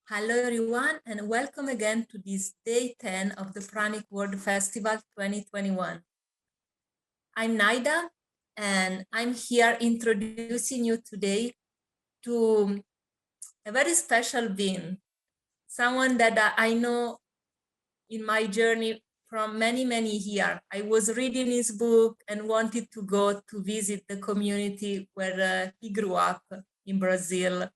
Hello everyone and welcome again to this day 10 of the Pranic World Festival 2021. I'm Naida and I'm here introducing you today to a very special being, someone that I know in my journey from many years. I was reading his book and wanted to go to visit the community where he grew up in Brazil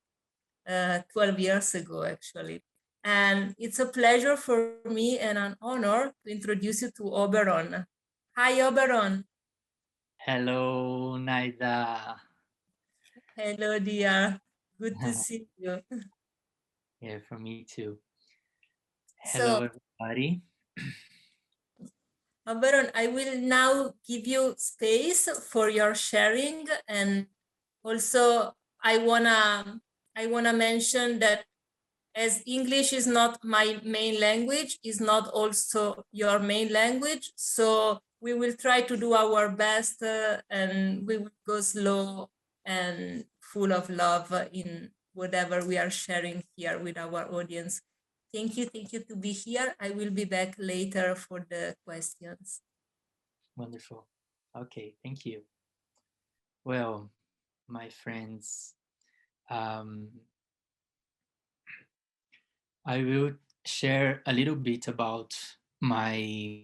12 years ago, actually. And it's a pleasure for me and an honor to introduce you to Oberon. Hi, Oberon. Hello, Naida. Hello, dear. Good to see you. Yeah, for me too. Hello, So, everybody. Oberon, I will now give you space for your sharing, and also I wanna mention that as English is not my main language, is not also your main language. So we will try to do our best and we will go slow and full of love in whatever we are sharing here with our audience. Thank you to be here. I will be back later for the questions. Wonderful. Okay, thank you. Well, my friends, um, I will share a little bit about my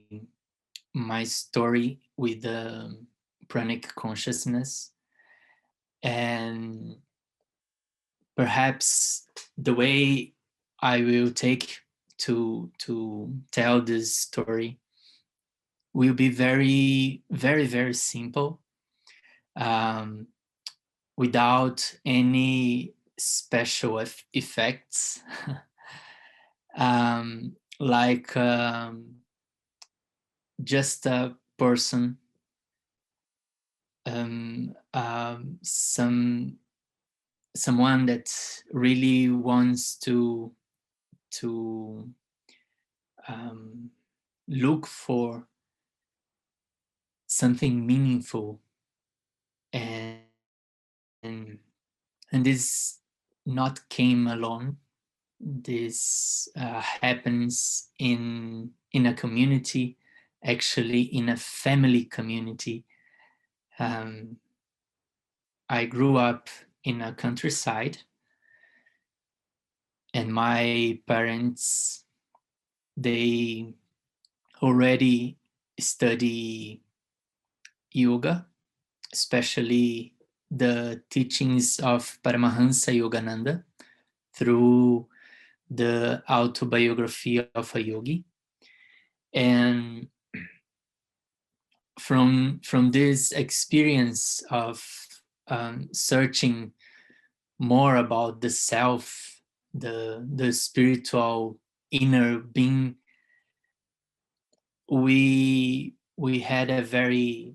my story with the pranic consciousness, and perhaps the way I will take to tell this story will be very simple, um, without any special effects. Like just a person, someone that really wants to um, look for something meaningful, and and this not came alone. This happens in a community, actually in a family community. um, I grew up in a countryside, and my parents, they already study yoga, especially the teachings of Paramahansa Yogananda through the autobiography of a yogi. And from this experience of searching more about the self, the spiritual inner being, we had a very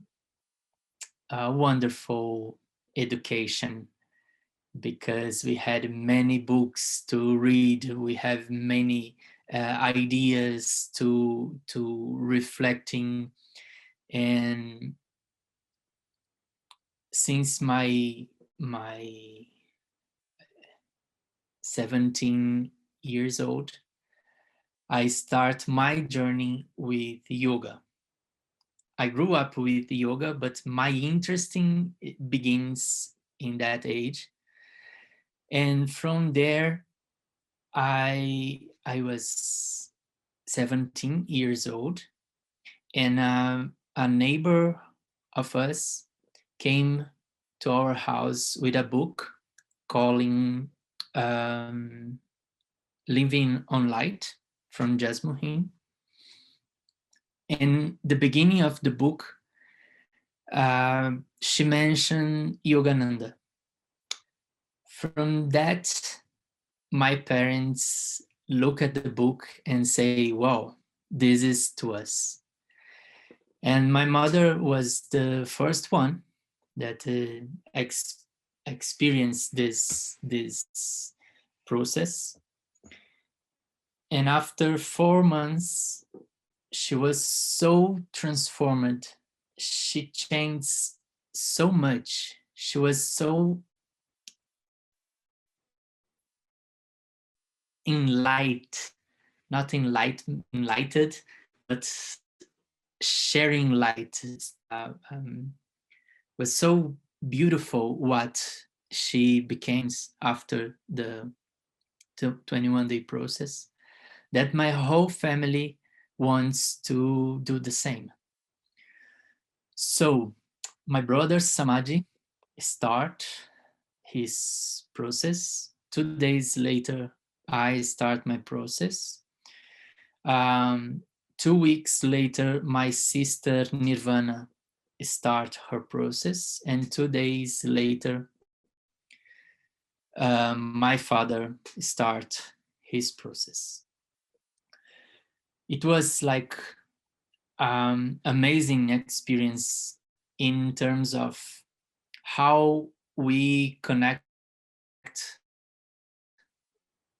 wonderful education, because we had many books to read, we have many ideas to reflecting. And since my 17 years old, I start my journey with yoga. I grew up with yoga, but my interest begins in that age. And from there, I was 17 years old, and a neighbor of us came to our house with a book calling Living on Light from Jasmuhin. In the beginning of the book, she mentioned Yogananda. From that, my parents look at the book and say, wow, this is to us. And my mother was the first one that experienced this process. And after 4 months, she was so transformed. She changed so much. She was so enlight, not enlightened, but sharing light. Was so beautiful what she became after the 21-day process, that my whole family wants to do the same. So my brother Samadhi start his process. 2 days later, I start my process. 2 weeks later, my sister Nirvana start her process, and 2 days later, my father start his process. It was like amazing experience in terms of how we connect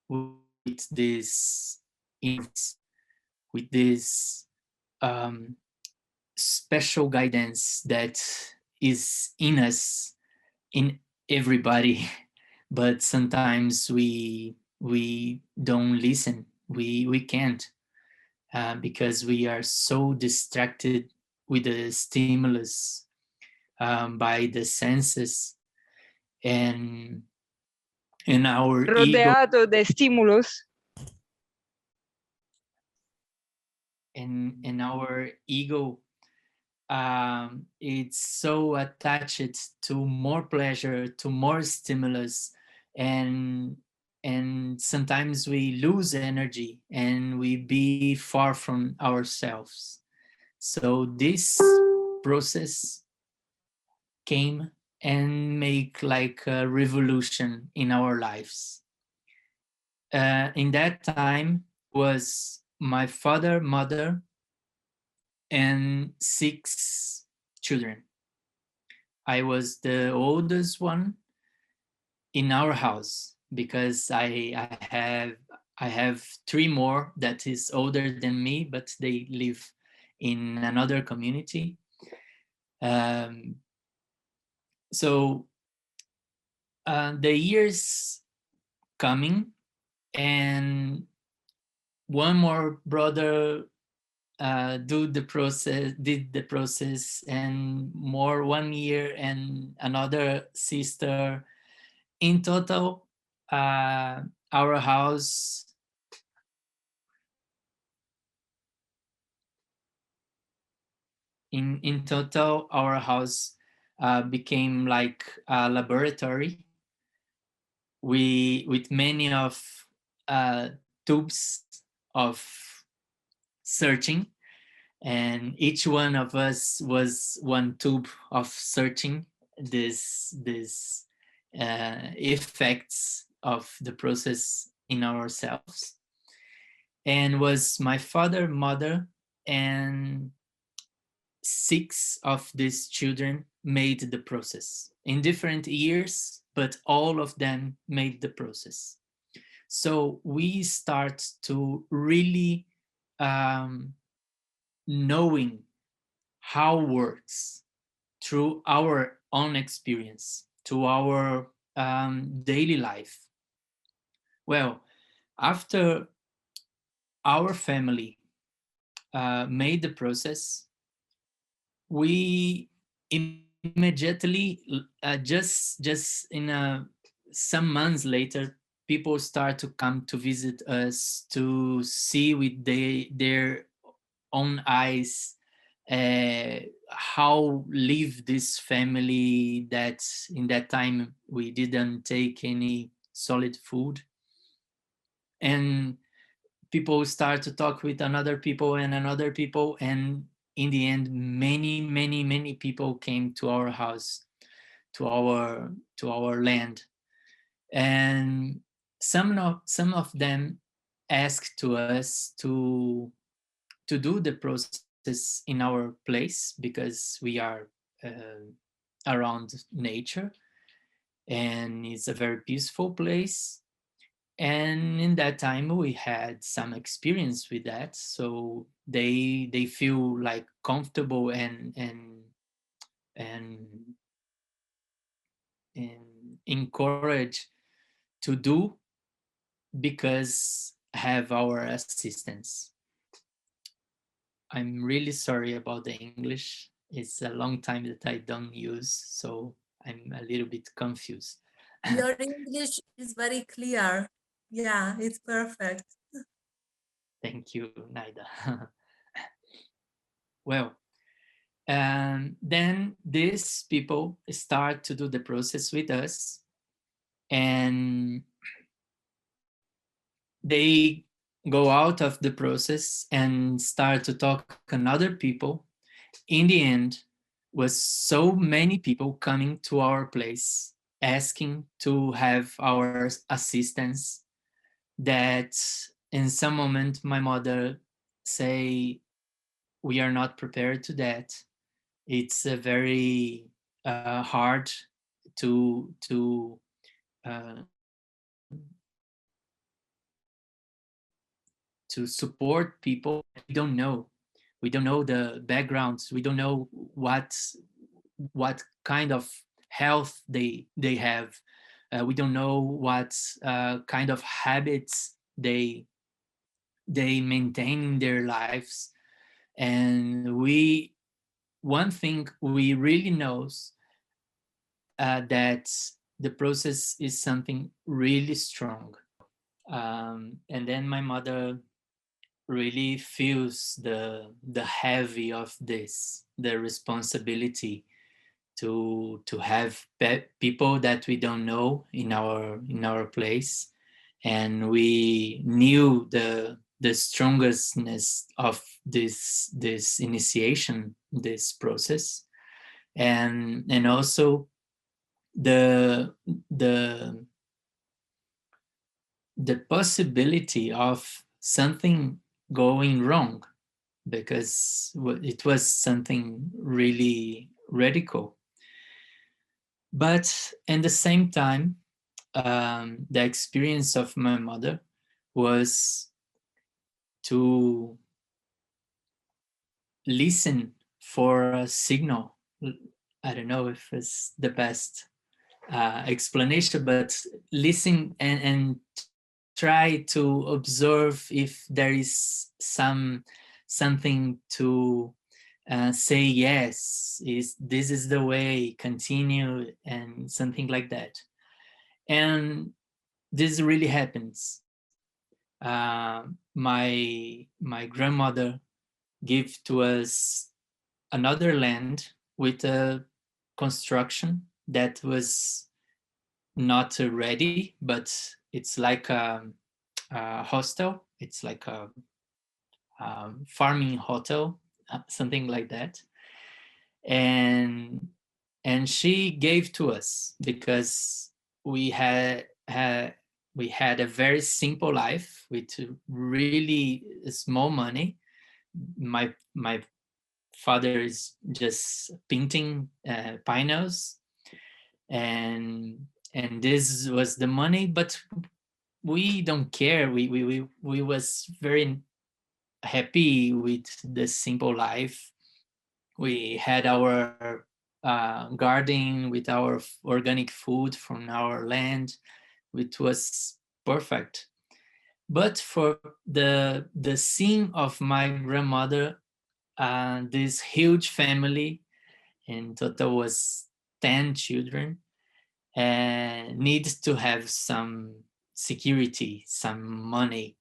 with this with this um, special guidance that is in us, in everybody, but sometimes we don't listen. We can't, because we are so distracted with the stimulus, by the senses, and our ego, Rodeado de estímulos. and our ego, it's so attached to more pleasure, to more stimulus, and sometimes we lose energy and we be far from ourselves. So this process came and make like a revolution in our lives. In that time was my father, mother, and 6 children. I was the oldest one in our house, because I have 3 more that is older than me, but they live in another community. Um, so the years coming, and one more brother did the process, and more 1 year, and another sister. In total, our house, in total, our house became like a laboratory, with many of tubes of searching, and each one of us was one tube of searching this effects of the process in ourselves. And was my father, mother, and 6 of these children made the process in different years, but all of them made the process. So we start to really knowing how works through our own experience, to our daily life. Well, after our family made the process, we immediately, just in some months later, people start to come to visit us, to see with their own eyes how live this family that in that time we didn't take any solid food. And people start to talk with another people and another people, and in the end, many people came to our house, to our land. And some of them asked to us to do the process in our place, because we are around nature, and it's a very peaceful place. And in that time we had some experience with that, so they feel like comfortable and and encouraged to do because have our assistance. I'm really sorry about the English. It's a long time that I don't use, so I'm a little bit confused. Your English is very clear. Yeah, it's perfect. Thank you, Naida. Well, and then these people start to do the process with us, and they go out of the process and start to talk another people. In the end, was so many people coming to our place asking to have our assistance that in some moment my mother say we are not prepared to that. It's a very hard to uh, to support people we don't know. We don't know the backgrounds. We don't know what kind of health they have. We don't know what kind of habits they maintain in their lives. And we one thing we really knows that the process is something really strong. And then my mother really feels the heavy of this, the responsibility to have people that we don't know in our place, and we knew the strongness of this initiation, this process, and also the the the possibility of something going wrong, because it was something really radical. But at the same time, the experience of my mother was to listen for a signal. I don't know if it's the best explanation, but listen and try to observe if there is something to say yes, is this is the way, continue, and something like that. And this really happens. My grandmother gave to us another land with a construction that was not ready, but it's like a hostel. It's like a farming hotel, something like that. And she gave to us because we had a very simple life with really small money. My father is just painting panels, and this was the money, but we don't care. We was very happy with the simple life. We had our garden with our organic food from our land, which was perfect. But for the scene of my grandmother, this huge family, in total was 10 children, needs to have some security, some money.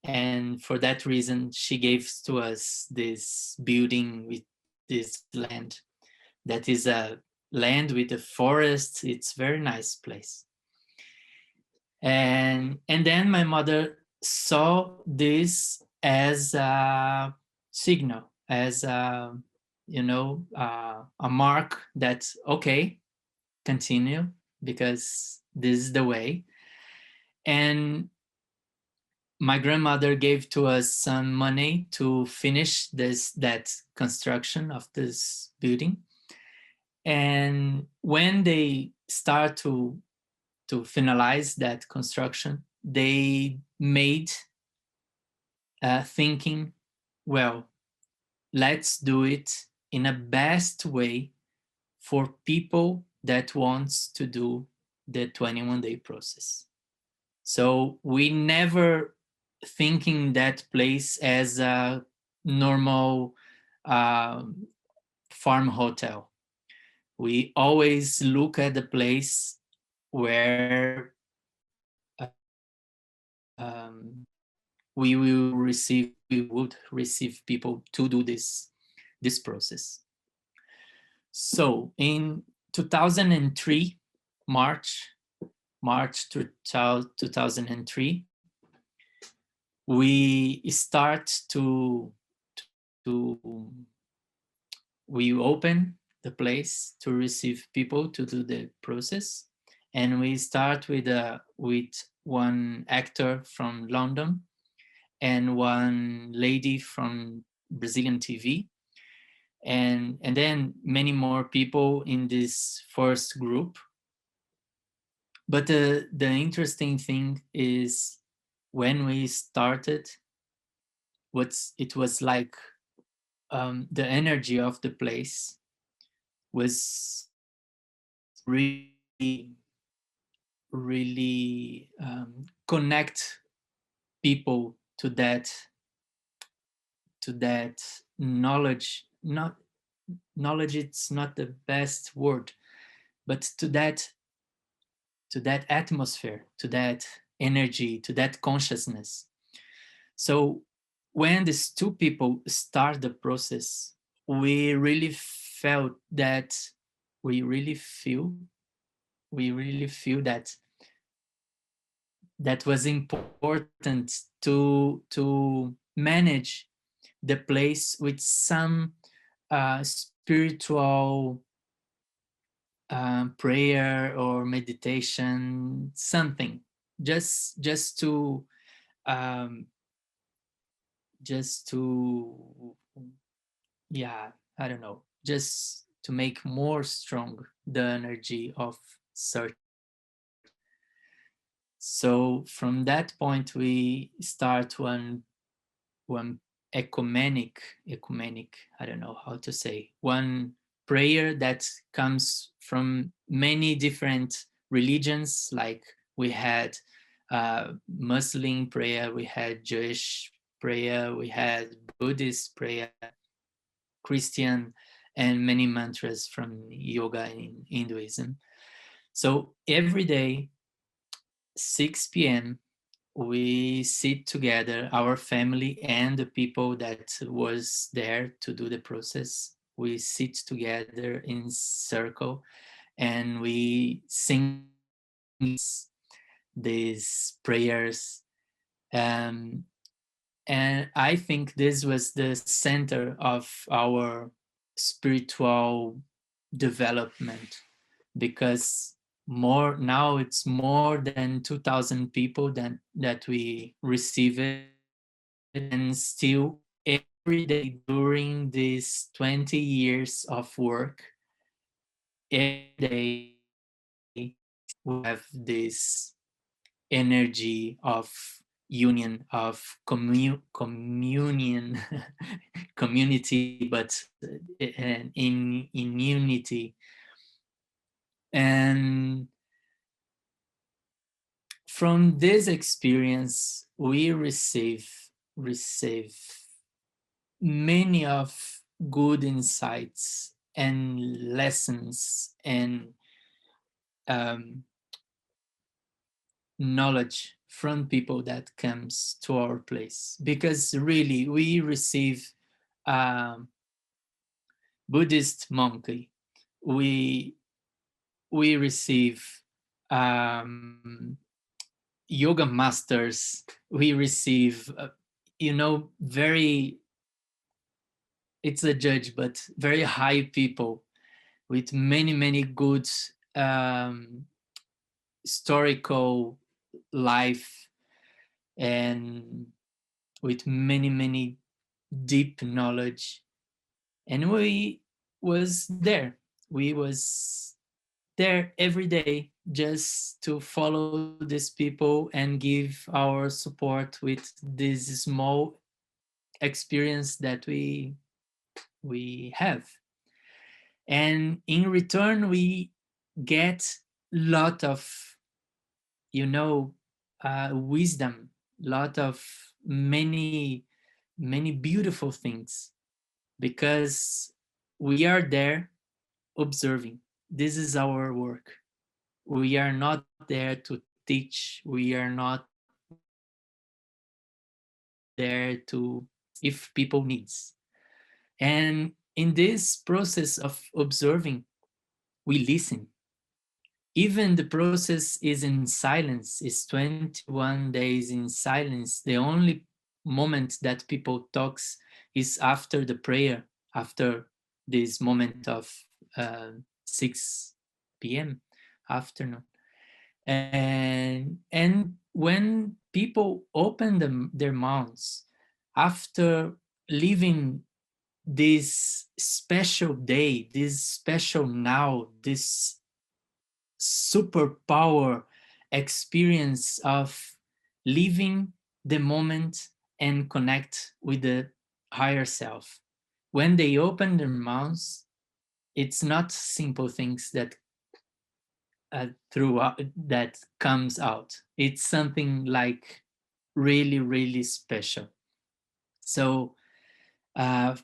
And for that reason, she gave to us this building with this land that is a land with a forest. It's very nice place. And then my mother saw this as a signal, as a mark that okay, continue, because this is the way. And my grandmother gave to us some money to finish that construction of this building. And when they start to finalize that construction, they made thinking, well, let's do it in a best way for people that wants to do the 21-day process. So we never thinking that place as a normal farm hotel. We always look at the place where we would receive people to do this process. So in 2003, March 2003, we start to we open the place to receive people to do the process, and we start with one actor from London and one lady from Brazilian TV, and then many more people in this first group. But the interesting thing is, when we started, it was like, the energy of the place was really, really connect people to that knowledge. Not knowledge, it's not the best word, but to that atmosphere, to that energy, to that consciousness. So when these two people start the process, we really felt that we really feel that was important to manage the place with some spiritual prayer or meditation, something, just to um, just to yeah, I don't know, just to make more strong the energy of search. So from that point we start one ecumenic, I don't know how to say, one prayer that comes from many different religions. Like we had Muslim prayer, we had Jewish prayer, we had Buddhist prayer, Christian, and many mantras from yoga and Hinduism. So every day, 6 p.m., we sit together, our family and the people that was there to do the process. We sit together in circle and we sing these prayers. And I think this was the center of our spiritual development, because more now it's more than 2,000 people that we receive it. And still every day during these 20 years of work, every day we have this energy of union, of communion, community, but in unity. And from this experience we receive many of good insights and lessons and knowledge from people that comes to our place, because really we receive Buddhist monkey, we receive yoga masters, we receive very, it's a judge, but very high people with many good historical life, and with many deep knowledge. And we was there every day just to follow these people and give our support with this small experience that we have. And in return we get lot of, you know wisdom, lot of many beautiful things, because we are there observing. This is our work. We are not there to teach. We are not there to if people needs. And in this process of observing, we listen. Even the process is in silence. It's 21 days in silence. The only moment that people talks is after the prayer, after this moment of 6 p.m. afternoon. And when people open their mouths after living this special day, this special now, this superpower experience of living the moment and connect with the higher self. When they open their mouths, it's not simple things that throughout that comes out. It's something like really special. So uh,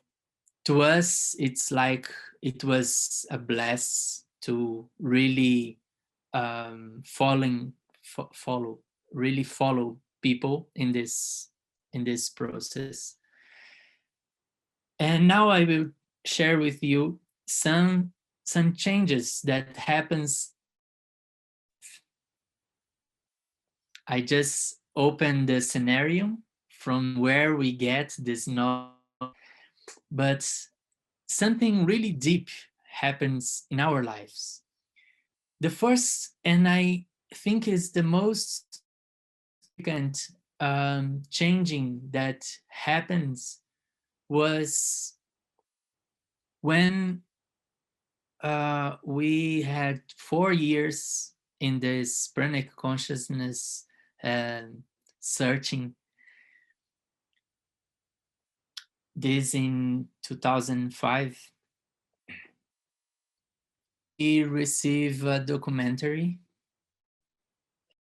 to us, it's like it was a bless to really follow really follow people in this process. And now I will share with you some changes that happens in our life. I just opened the scenario from where we get this knowledge, but something really deep happens in our lives. The first, and I think is the most significant changing that happens, was when we had 4 years in this pranic consciousness searching. This in 2005. We received a documentary,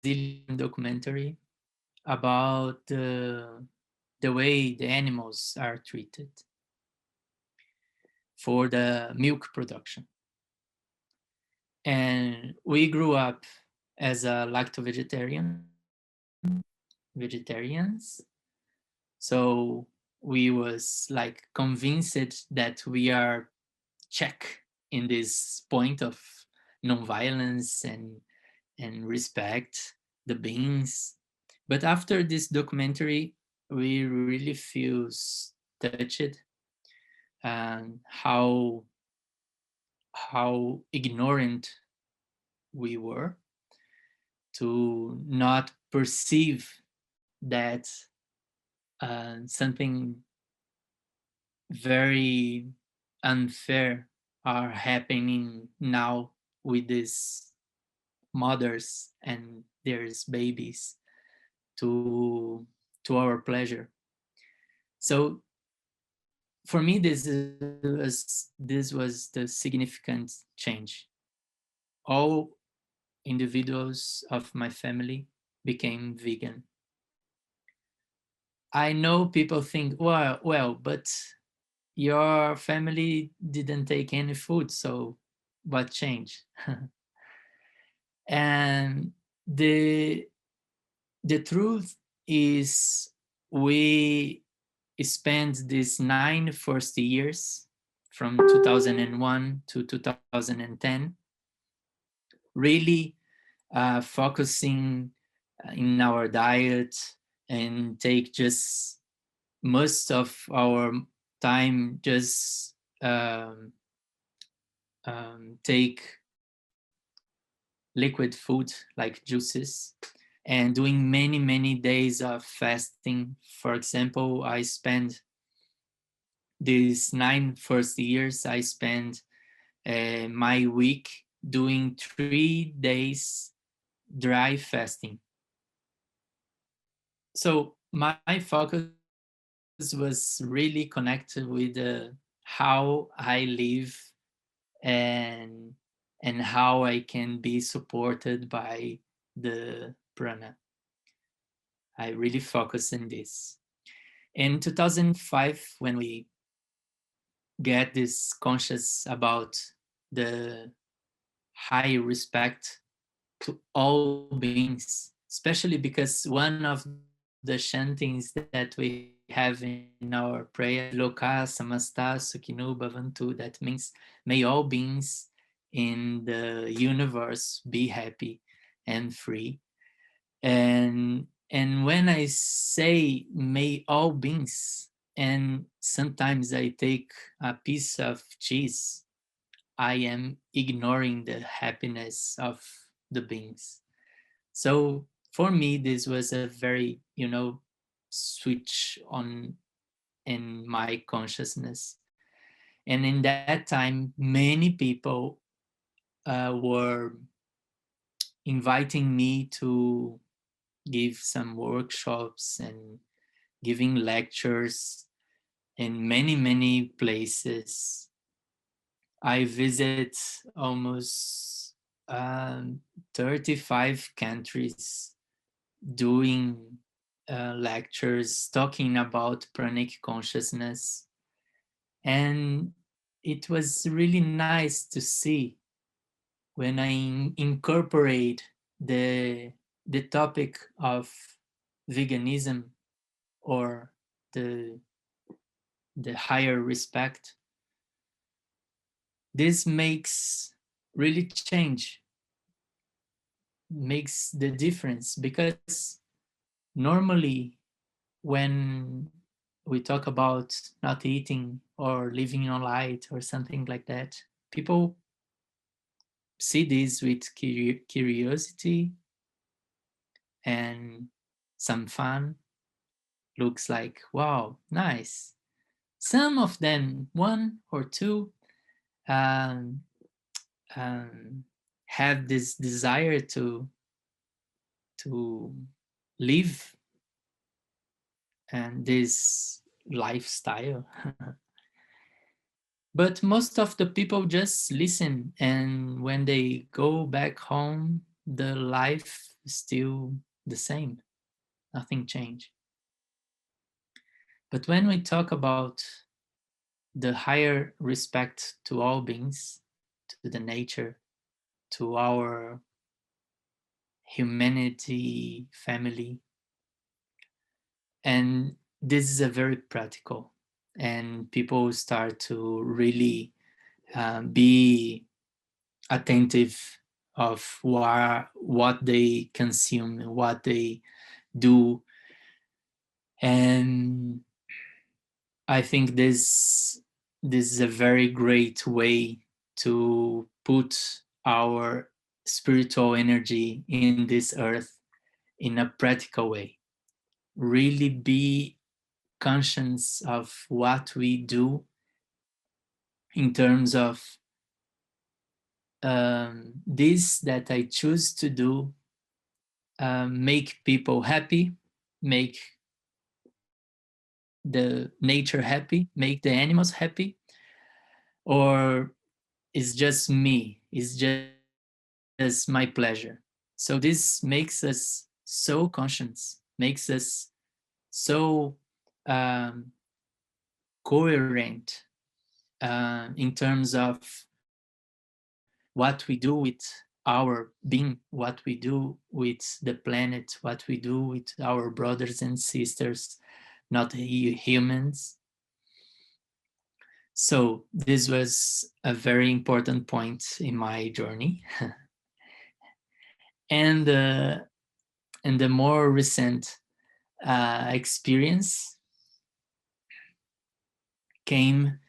Brazilian documentary, about the way the animals are treated for the milk production. And we grew up as a vegetarians. So we was like convinced that we are check in this point of nonviolence and respect the beings. But after this documentary, we really feel touched, and how ignorant we were to not perceive that something very unfair are happening now with these mothers and their babies to our pleasure. So for me, this was the significant change. All individuals of my family became vegan. I know people think, well, but your family didn't take any food, so what changed? And the truth is, we spent these 9 first years from 2001 to 2010 really focusing in our diet, and take just most of our time just take liquid food like juices, and doing many days of fasting. For example, I spent these 9 first years, I spent my week doing 3 days dry fasting. So my focus was really connected with how I live, and how I can be supported by the prana. I really focus on this. In 2005, when we get this conscious about the high respect to all beings, especially because one of the chantings that we have in our prayer is Loka Samasta Sukhinu Bhavantu. That means may all beings in the universe be happy and free. And when I say may all beings, and sometimes I take a piece of cheese, I am ignoring the happiness of the beings. So for me, this was a very, switch on in my consciousness. And in that time, many people were inviting me to give some workshops and giving lectures in many, many places. I visit almost 35 countries doing lectures talking about pranic consciousness. And it was really nice to see when I incorporate the, the topic of veganism or the, the higher respect. This makes really change, makes the difference, because normally when we talk about not eating or living on light or something like that, people see this with curiosity and some fun. Looks like, wow, nice. Some of them, one or two, um, um, have this desire to live and this lifestyle. But most of the people just listen, and when they go back home, the life is still the same. Nothing changed. But when we talk about the higher respect to all beings, to the nature, to our humanity family, and this is a very practical, and people start to really be attentive of what they consume, what they do. And I think this is a very great way to put our spiritual energy in this earth in a practical way. Really be conscious of what we do in terms of this that I choose to do, make people happy, make the nature happy, make the animals happy, or it's just me, it's just my pleasure. So this makes us so conscious, makes us so um, coherent in terms of what we do with our being, what we do with the planet, what we do with our brothers and sisters, not humans. So this was a very important point in my journey. and and the more recent experience came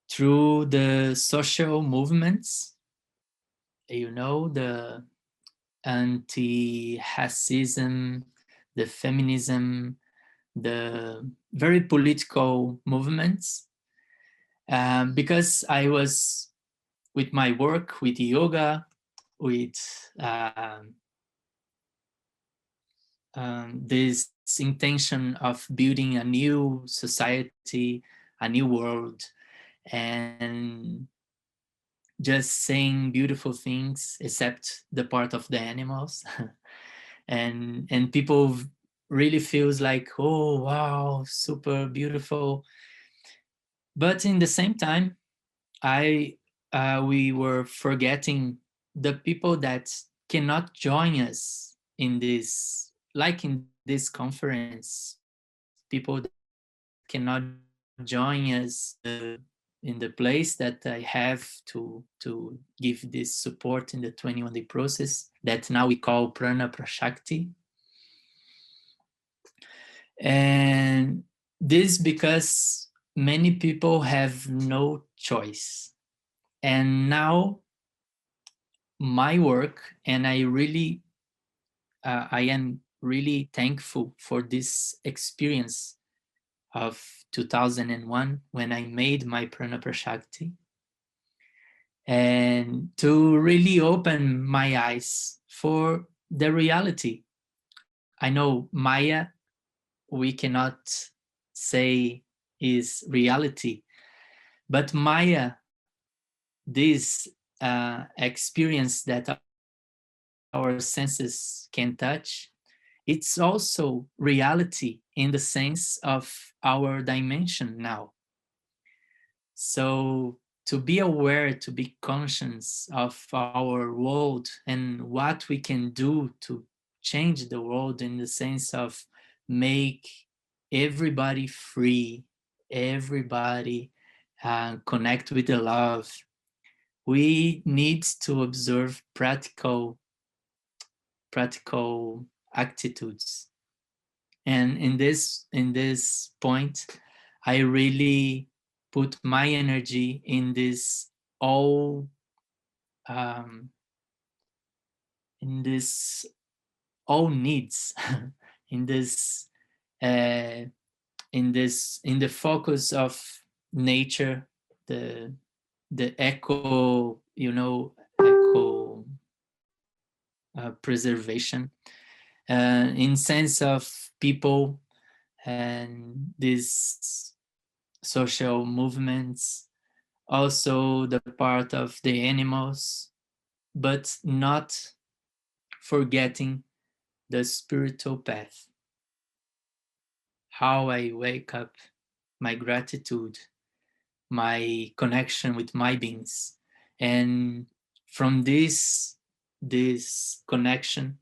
through the social movements, the anti-racism, the feminism, the very political movements. Because I was, with my work, with yoga, with this intention of building a new society, a new world, and just saying beautiful things, except the part of the animals. And people really feels like, oh wow, super beautiful. But in the same time, I we were forgetting the people that cannot join us in this, like in this conference, people that cannot join us in the place that I have to give this support in the 21-day process that now we call Prana Prashakti. And this because many people have no choice. And now my work, and I am really thankful for this experience of 2001 when I made my Prana Prashakti, and to really open my eyes for the reality. I know Maya, we cannot say is reality, but Maya, this experience that our senses can touch, it's also reality in the sense of our dimension now. So to be aware, to be conscious of our world and what we can do to change the world in the sense of make everybody free, everybody connect with the love. We need to observe practical attitudes. And in this point, I really put my energy in this all um, in this all needs in this uh, in the focus of nature, the eco, eco preservation, in sense of people and these social movements, also the part of the animals, but not forgetting the spiritual path. How I wake up, my gratitude, my connection with my beings. And from this connection,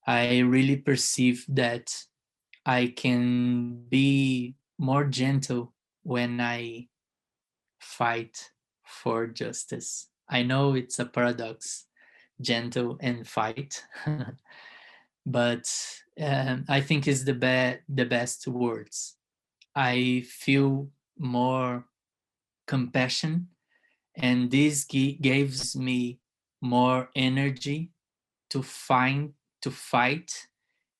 I really perceive that I can be more gentle when I fight for justice. I know it's a paradox, gentle and fight, but I think it's the best words. I feel more compassion, and this gives me more energy to fight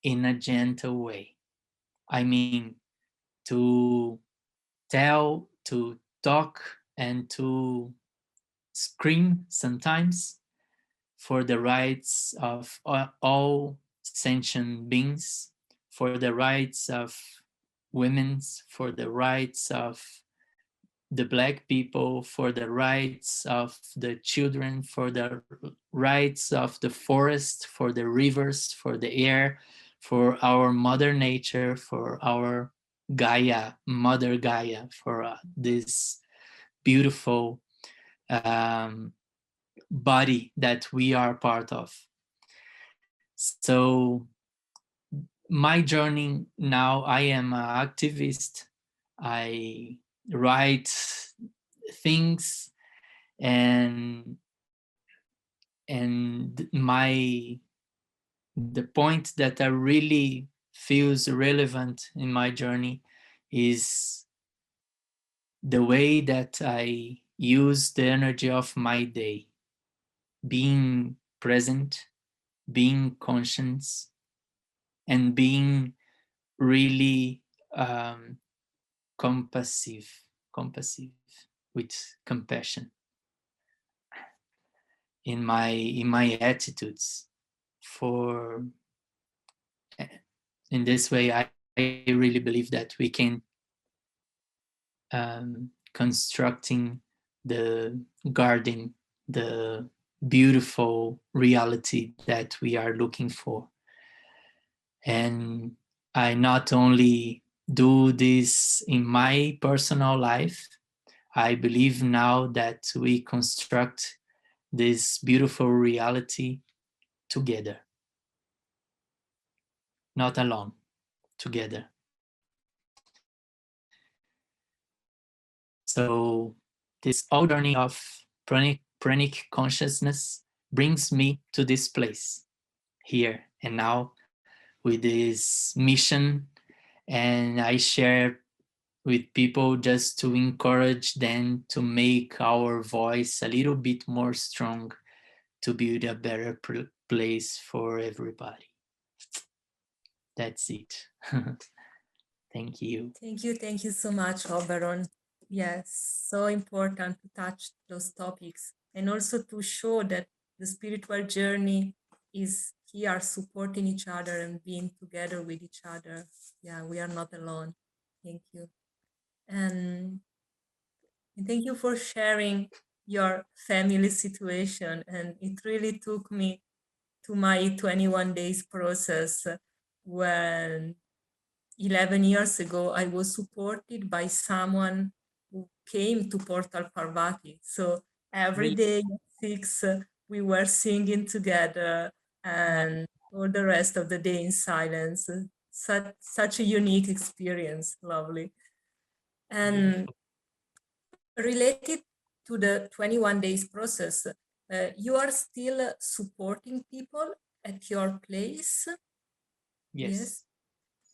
in a gentle way. I mean, to to talk, and to scream sometimes for the rights of all sentient beings, for the rights of women, for the rights of the Black people, for the rights of the children, for the rights of the forest, for the rivers, for the air, for our mother nature, for our Gaia, Mother Gaia, for this beautiful um, body that we are part of. So my journey now, I am an activist. I write things, and the point that I really feels relevant in my journey is the way that I use the energy of my day, being present, being conscious, and being really compassive, compassive with compassion in my attitudes. For in this way, I really believe that we can constructing the garden, the beautiful reality that we are looking for. And I not only do this in my personal life, I believe now that we construct this beautiful reality together, not alone, together. So this whole journey of pranic consciousness brings me to this place here and now with this mission, and I share with people just to encourage them to make our voice a little bit more strong to build a better place for everybody. That's it. Thank you. Thank you so much, Oberon. Yes, so important to touch those topics and also to show that the spiritual journey is here supporting each other and being together with each other. Yeah, we are not alone. Thank you. And thank you for sharing your family situation. And it really took me to my 21 days process when 11 years ago, I was supported by someone who came to Portal Parvati. So every Really? day at 6, we were singing together and all the rest of the day in silence. Such a unique experience, lovely. And Beautiful. related to the 21 days process, you are still supporting people at your place? Yes. Yes.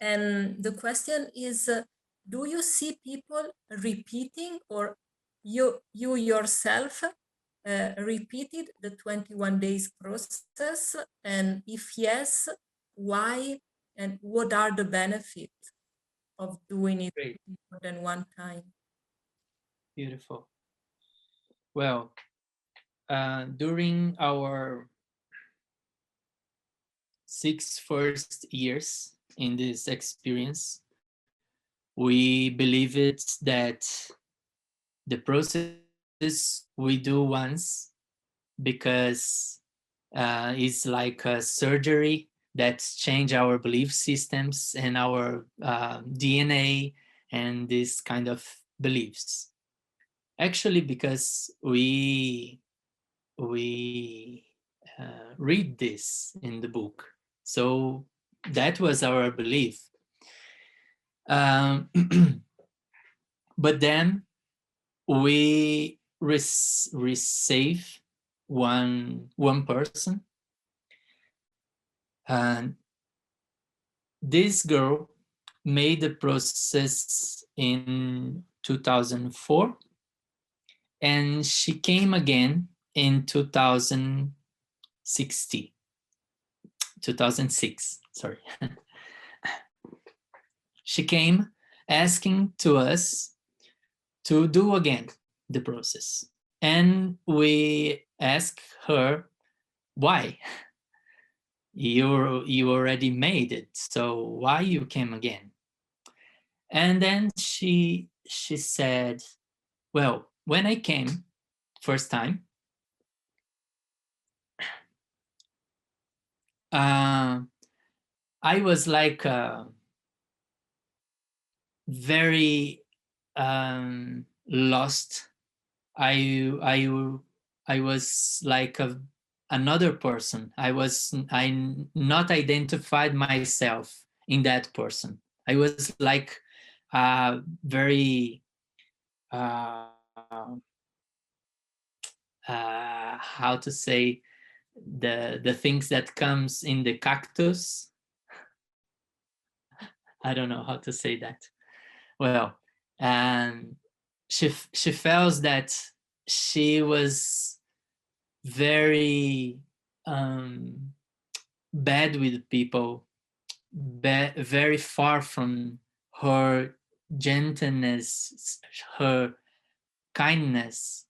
And the question is, do you see people repeating, or you yourself repeated the 21 days process? And if yes, why and what are the benefits of doing it Great. more than one time? Beautiful. Well, during our 6 first years in this experience, we believe it that the process we do once because it's like a surgery that change our belief systems and our DNA and this kind of beliefs. Actually, because we read this in the book, so that was our belief. Um, but then we receive one person, and this girl made the process in 2004, and she came again in 2006. Sorry. She came asking to us to do again the process, and we asked her why. You already made it, so why you came again? And then she said, well, when I came first time, uh, I was like very lost. I was like another person. I not identified myself in that person. I was like very how to say, the things that comes in the cactus. I don't know how to say that. Well, and she felt that she was very bad with people, very far from her gentleness, her kindness.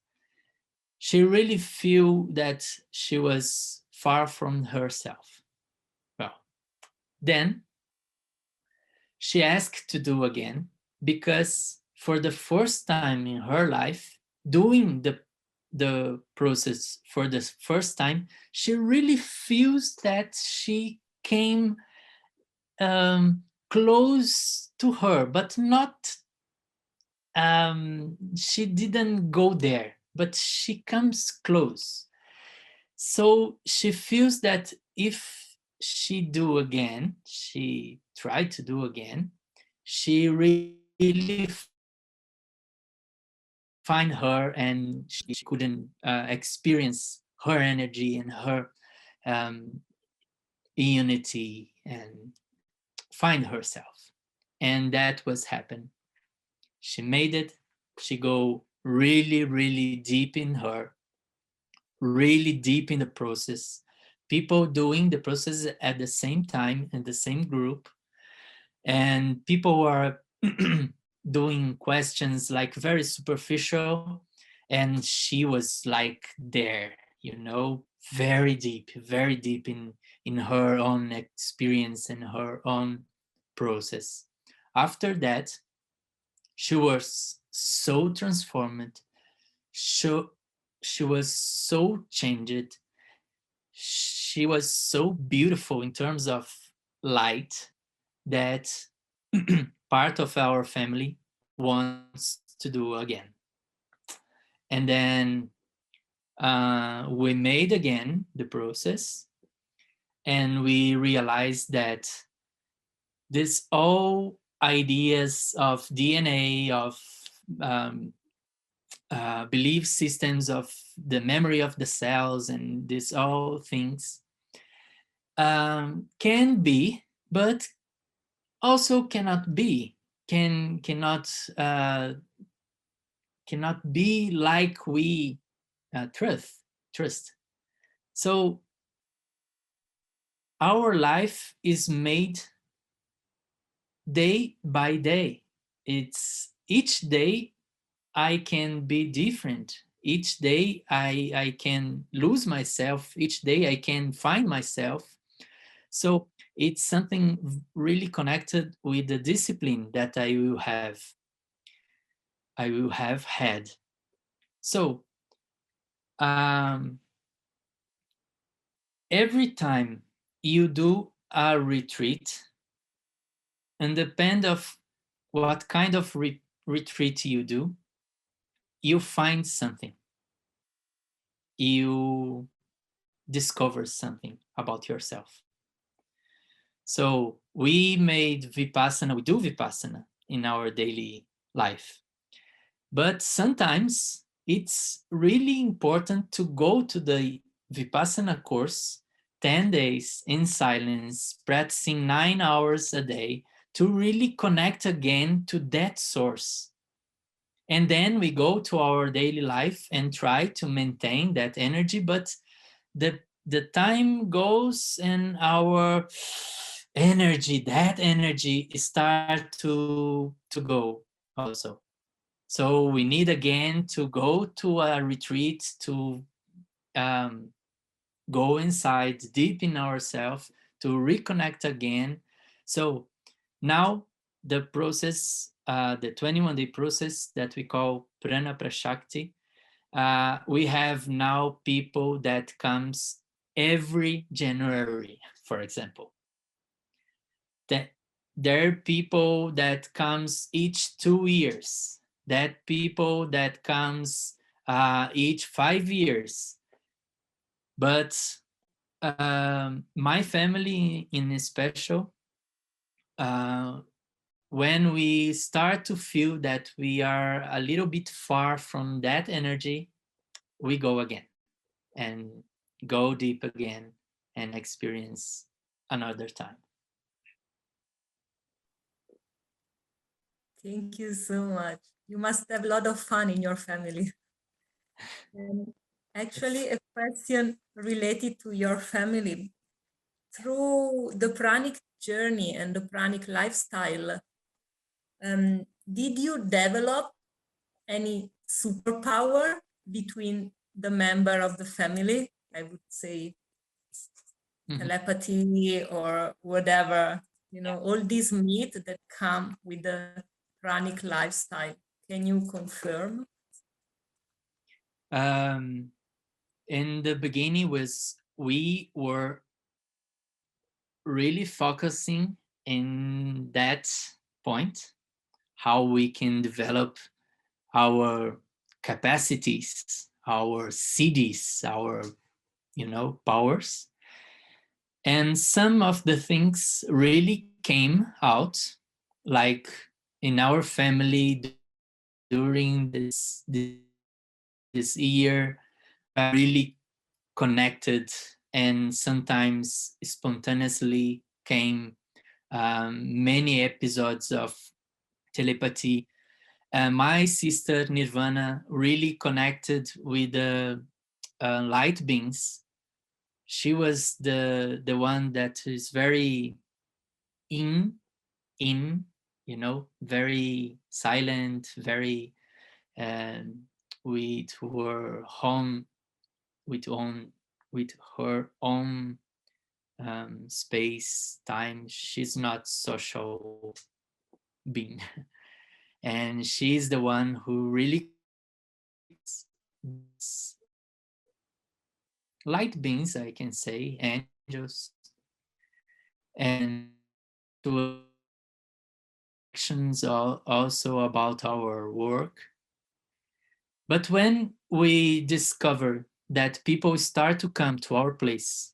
She really feel that she was far from herself. Well, then she asked to do again because for the first time in her life, doing the process for the first time, she really feels that she came close to her, but not, she didn't go there, but she comes close. So she feels that if she tried to do again, she really find her, and she couldn't experience her energy and her um, unity and find herself. And that was happened. She made it. She go really, really deep in her, really deep in the process. People doing the process at the same time in the same group, and people were doing questions like very superficial, and she was like there, very deep in her own experience and her own process. After that, she was so transformed. So she was so changed. She was so beautiful in terms of light that part of our family wants to do again. And then we made again the process, and we realized that this all ideas of DNA, of um, belief systems, of the memory of the cells, and these all things can be, but also cannot be, cannot cannot be like we trust. So our life is made day by day. It's each day I can be different. Each day I can lose myself. Each day I can find myself. So it's something really connected with the discipline that I will have had. So um, every time you do a retreat, and depend of what kind of retreat you do, you find something, you discover something about yourself. So we made Vipassana, we do Vipassana in our daily life. But sometimes it's really important to go to the Vipassana course 10 days in silence, practicing 9 hours a day to really connect again to that source. And then we go to our daily life and try to maintain that energy, but the time goes and our that energy start to go also. So we need again to go to a retreat to um, go inside deep in ourselves to reconnect again. So now the process, the 21-day process that we call Prana Prashakti, we have now people that comes every January, for example. That there are people that comes each 2 years. That people that comes each 5 years. But my family in special, uh, when we start to feel that we are a little bit far from that energy, we go again and go deep again and experience another time. Thank you so much. You must have a lot of fun in your family. And actually, a question related to your family. Through the pranic journey and the pranic lifestyle, did you develop any superpower between the member of the family? I would say telepathy or whatever, all these myths that come with the pranic lifestyle. Can you confirm? Um, in the beginning was we were really focusing in that point, how we can develop our capacities, our cities, our, powers. And some of the things really came out, like in our family during this year, we are really connected, and sometimes spontaneously came many episodes of telepathy. My sister Nirvana really connected with the light beings. She was the one that is very in in very silent, very um, with her home, with own with her own space, time. She's not social being. And she's the one who really connects these light beings, I can say, angels, and talk to us about directions, also about our work. But when we discover that people start to come to our place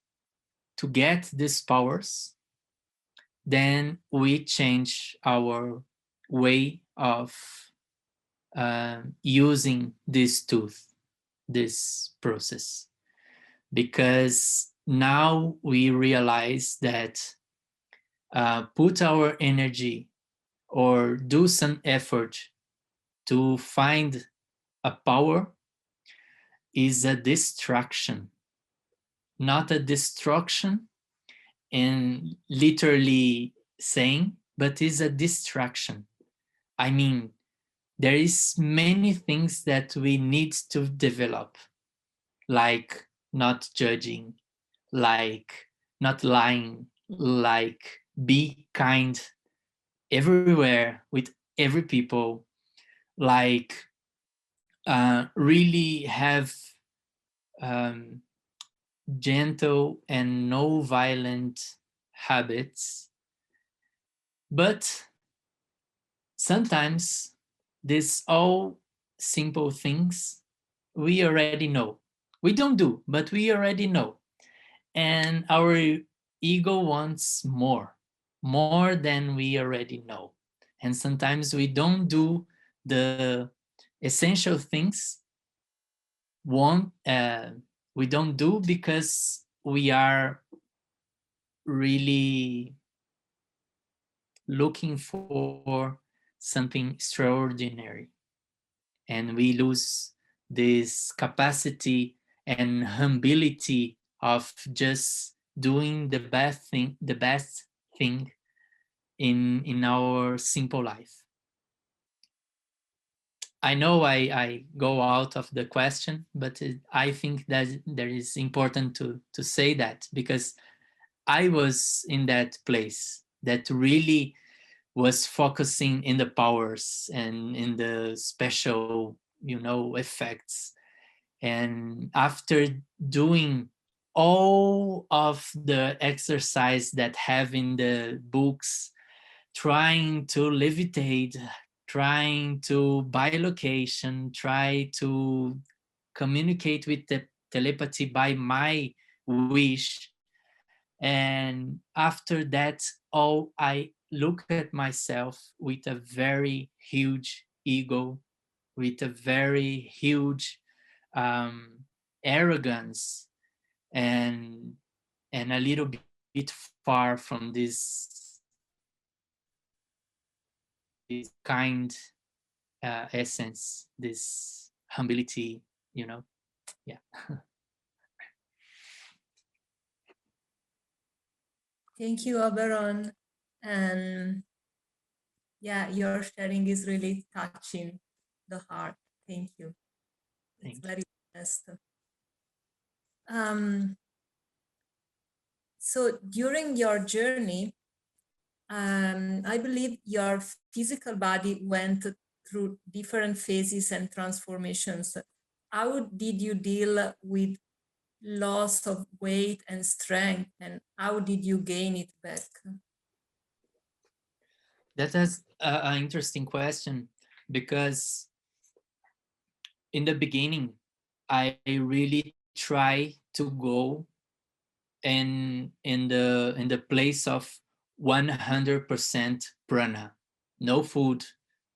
to get these powers, then we change our way of using this tooth, this process, because now we realize that put our energy or do some effort to find a power is a distraction, not a destruction in literally saying, but is a distraction. I mean, there is many things that we need to develop, like not judging, like not lying, like be kind everywhere with every people, like really have um, gentle and no violent habits. But sometimes these all simple things we already know. We don't do, but we already know. And our ego wants more than we already know. And sometimes we don't do the essential things want we don't do because we are really looking for something extraordinary, and we lose this capacity and humility of just doing the best thing in our simple life. I know I go out of the question, but I think that there is important to say that, because I was in that place that really was focusing in the powers and in the special, effects. And after doing all of the exercise that have in the books, trying to levitate, trying to bilocation, try to communicate with the telepathy by my wish. And after that, all I look at myself with a very huge ego, with a very huge arrogance, and a little bit far from this kind essence, this humility. Yeah. Thank you, Oberon. And yeah, your sharing is really touching the heart. Thank you. It's very honest. So during your journey, I believe your physical body went through different phases and transformations. How did you deal with loss of weight and strength, and how did you gain it back? That is an interesting question, because in the beginning, I really try to go in the place of 100% prana. No food,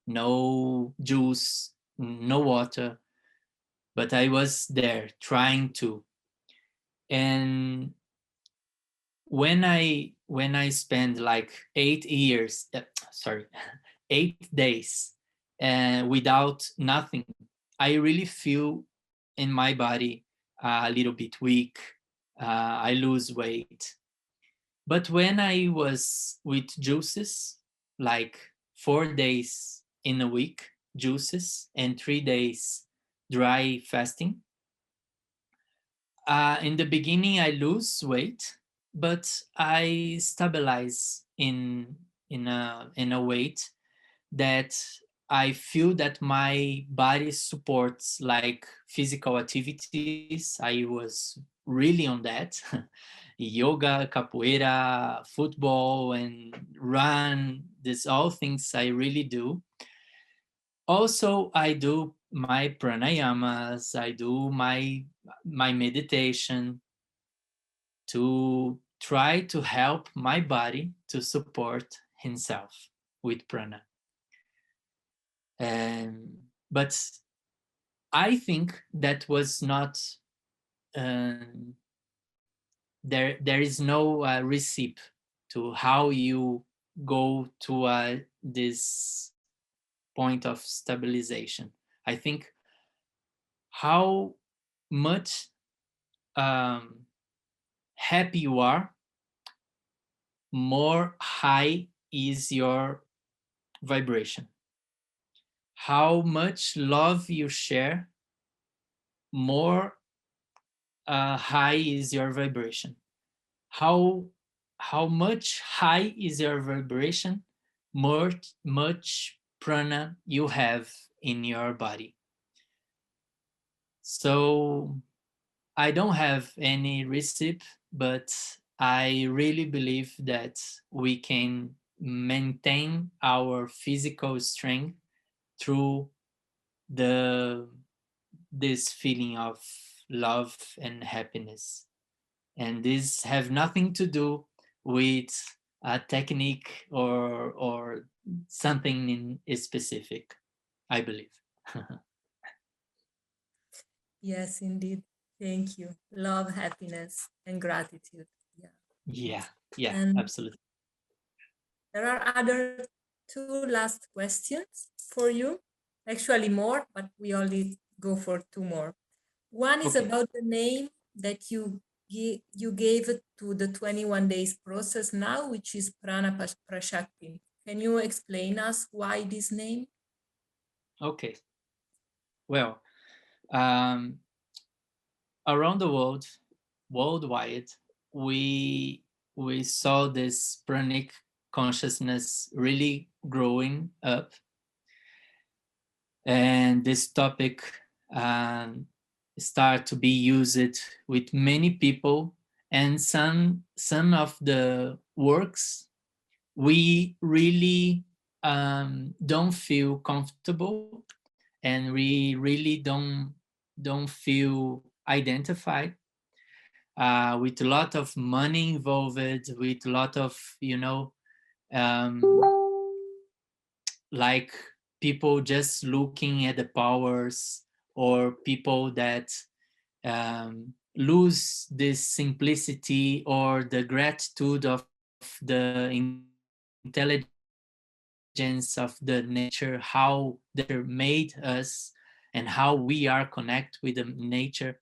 no juice, no water, but I was there trying to. And when I spend like 8 years, sorry, 8 days, without nothing, I really feel in my body a little bit weak. I lose weight. But when I was with juices, like 4 days in a week, juices, and 3 days dry fasting, in the beginning I lose weight, but I stabilize in a weight that I feel that my body supports, like physical activities. I was really on that. Yoga, capoeira, football, and run. These all things I really do. Also, I do my pranayamas. I do my meditation to try to help my body to support himself with prana. But I think that was not, um, there is no recipe to how you go to this point of stabilization. I think how much um, happy you are, more high is your vibration. How much love you share, more high is your vibration. How much high is your vibration, much prana you have in your body. So I don't have any recipe, but I really believe that we can maintain our physical strength through the this feeling of love and happiness. And this have nothing to do with a technique or something in specific, I believe. Yes, indeed. Thank you. Love, happiness, and gratitude. Yeah. Yeah, yeah, And absolutely. there are other two last questions for you. Actually, more, but we only go for two more. One is Okay. about the name that you gave it to the 21 days process now, which is Prashakti. Can you explain us why this name? Okay. Well, um, around the world, worldwide, we we saw this pranic consciousness really growing up, and this topic um, start to be used with many people, and some of the works we really don't feel comfortable, and we really don't feel identified, with a lot of money involved, with a lot of, um, like people just looking at the powers, or people that lose this simplicity or the gratitude of the intelligence of the nature, how the nature made us, and how we are connect with the nature.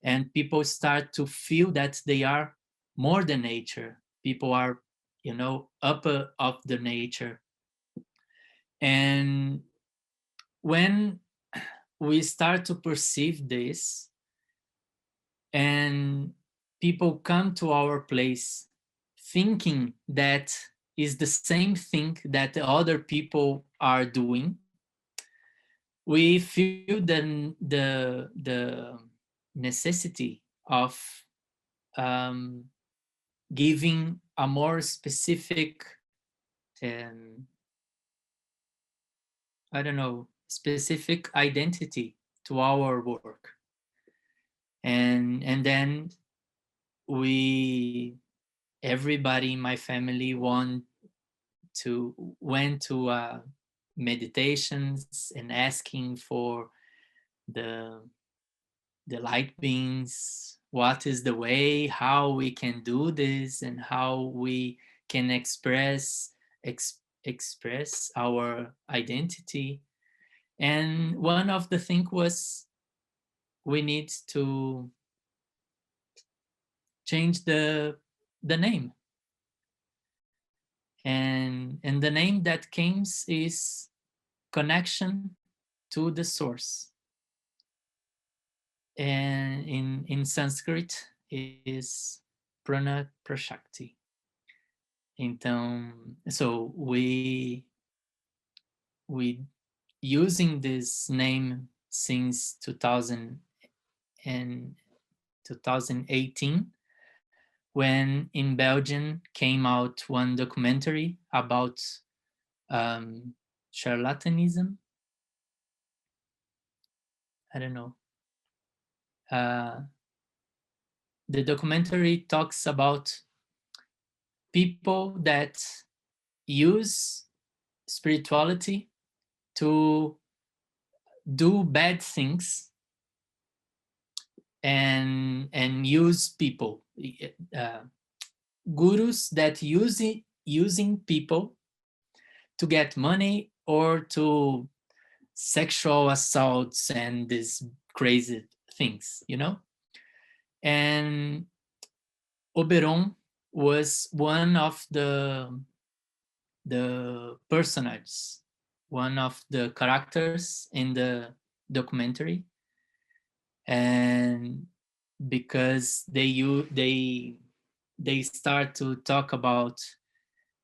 And people start to feel that they are more than nature. People are, upper of the nature. And when we start to perceive this, and people come to our place thinking that is the same thing that the other people are doing, we feel the necessity of um, giving a more specific I don't know, specific identity to our work. And then we everybody in my family went to meditations and asking for the the light beings, what is the way, how we can do this, and how we can express our identity. And one of the thing was we need to change the name. And the name that came is connection to the source. And in Sanskrit is prana prashakti. Então, so we using this name since 2000 and 2018, when in Belgium came out one documentary about charlatanism. I don't know. Uh, the documentary talks about people that use spirituality to do bad things and use people, gurus that using people to get money or to sexual assaults and these crazy things, you know. And Oberon was one of the personages, one of the characters in the documentary. And because they start to talk about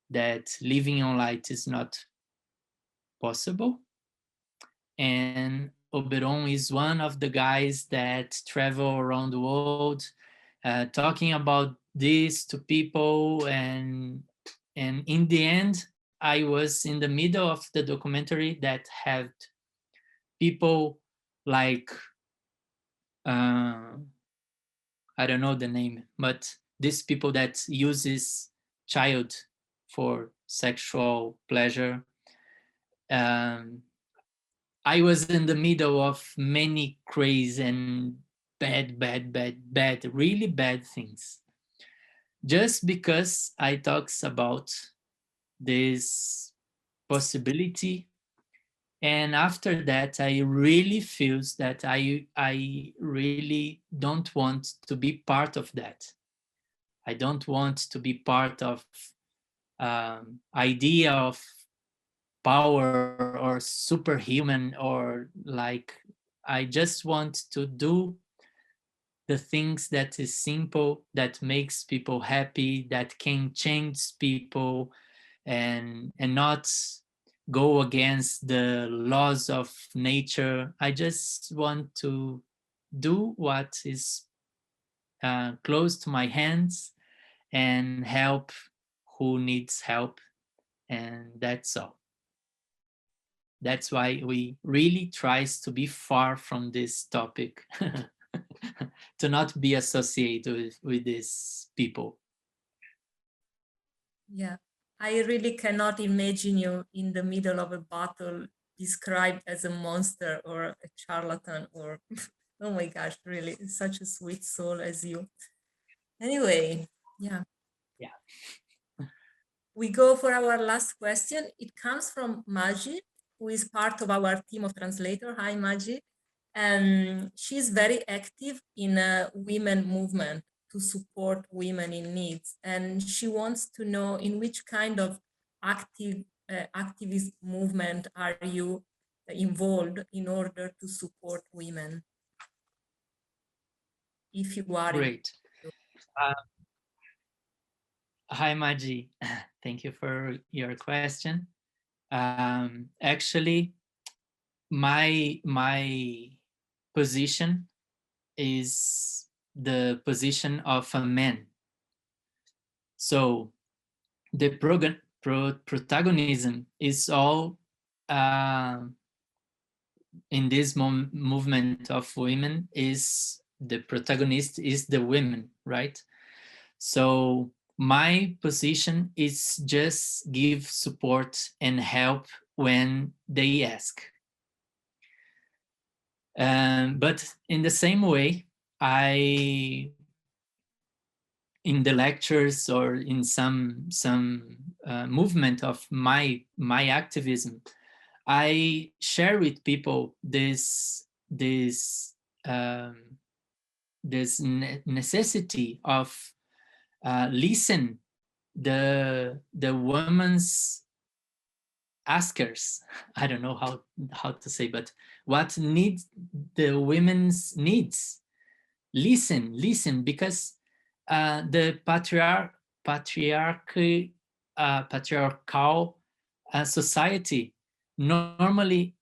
that living on light is not possible. And Oberon is one of the guys that travel around the world, talking about this to people. And in the end, I was in the middle of the documentary that had people like uh, I don't know the name, but these people that uses child for sexual pleasure. um, I was in the middle of many crazy and bad, really bad things. Just because I talks about this possibility, and after that, I really feels that I really don't want to be part of that. I don't want to be part of idea of power or superhuman, or like I just want to do the things that is simple, that makes people happy, that can change people, and not go against the laws of nature. I just want to do what is close to my hands and help who needs help, and that's all. That's why we really tries to be far from this topic, to not be associated with these people. Yeah, I really cannot imagine you in the middle of a battle described as a monster or a charlatan or, oh my gosh, really, such a sweet soul as you. Anyway, yeah. Yeah. We go for our last question. It comes from Maji, who is part of our team of translator. Hi, Maji. And she's very active in a women movement to support women in needs. And she wants to know in which kind of activist movement are you involved in order to support women? If you are Great. Uh, Hi, Maji. Thank you for your question. Actually, my position is the position of a man. So the protagonism is all uh, in this movement of women is the protagonist is the women, right? So my position is just give support and help when they ask. But in the same way, I in the lectures or in some movement of my activism, I share with people um, this necessity of listen the woman's askers. I don't know how to say, but what needs the women's needs. Listen, because the patriarchy patriarchal society normally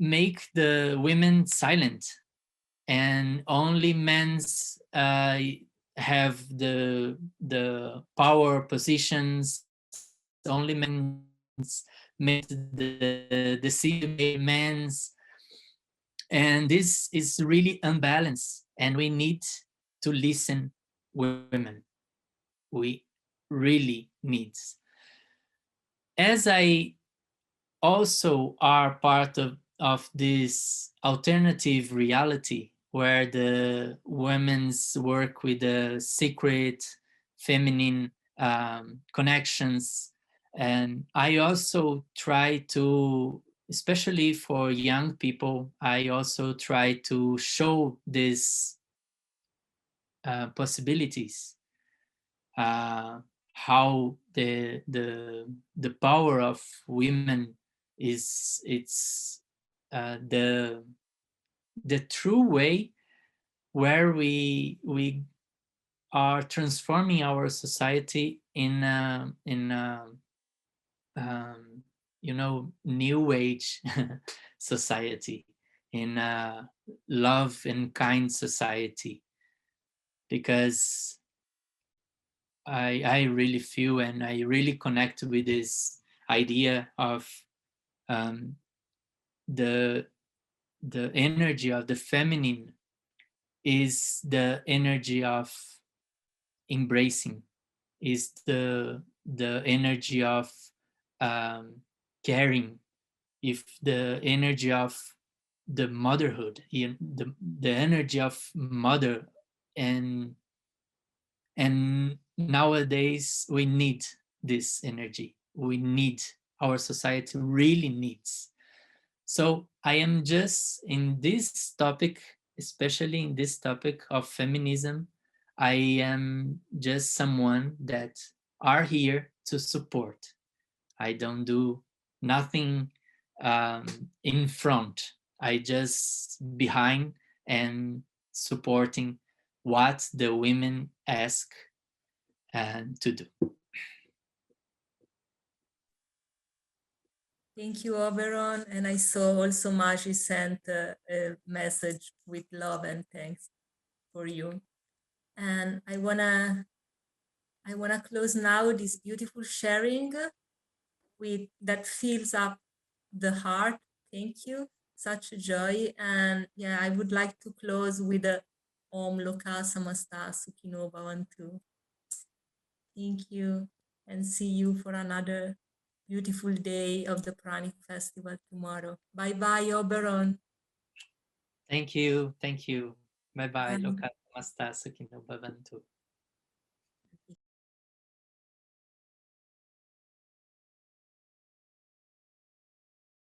make the women silent, and only men's have the power positions. Only men's make the decision made men's, and this is really unbalanced. And we need to listen women. We really needs. As I also are part of this alternative reality where the women's work with the secret feminine connections. And I also try to, especially for young people, I also try to show these possibilities, how the power of women is it's the true way where we are transforming our society in um, new age society, in a love and kind society, because I really feel and I really connect with this idea of um, the the energy of the feminine is the energy of embracing, is the energy of um, caring, if the energy of the motherhood, the energy of mother. And nowadays we need this energy. We need, our society really needs. So I am just in this topic, especially in this topic of feminism, I am just someone that are here to support. I don't do nothing in front. I just behind and supporting what the women ask and to do. Thank you, Oberon. And I saw also Maji sent a message with love and thanks for you. And I wanna close now this beautiful sharing with that fills up the heart. Thank you. Such a joy. And yeah, I would like to close with a Om Loka Samasta Sukhino Bhavantu. Thank you, and see you for another beautiful day of the Pranic Festival tomorrow. Bye bye, Oberon. Thank you. Bye bye. Bye. Loka Samasta Sukhino Bhavantu.